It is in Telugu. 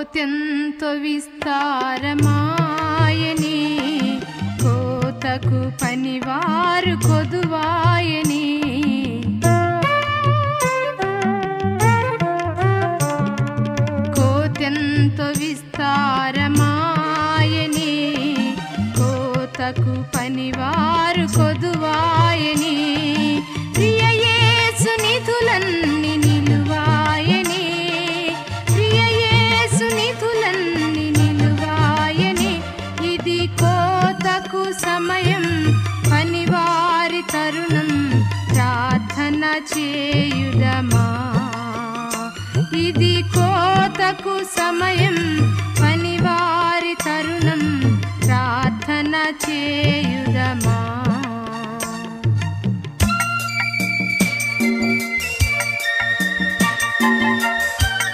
కోతెంతో విస్తారమాయని, కోతకు పనివారు కొదువాయని. కోతెంతో విస్తారమాయని, కోతకు పనివారు కొదువాయని. ప్రియ యేసు నిధులన్నీ నిలువాయని, ప్రియ యేసు నిధులన్నీ నిలువాయని. ఇది కోతకు సమయం, పనివారి తరుణం, ప్రార్థన చేయుదమా. ఇది కోతకు సమయం, పనివారి తరుణం, ప్రార్థన చేయుదమా.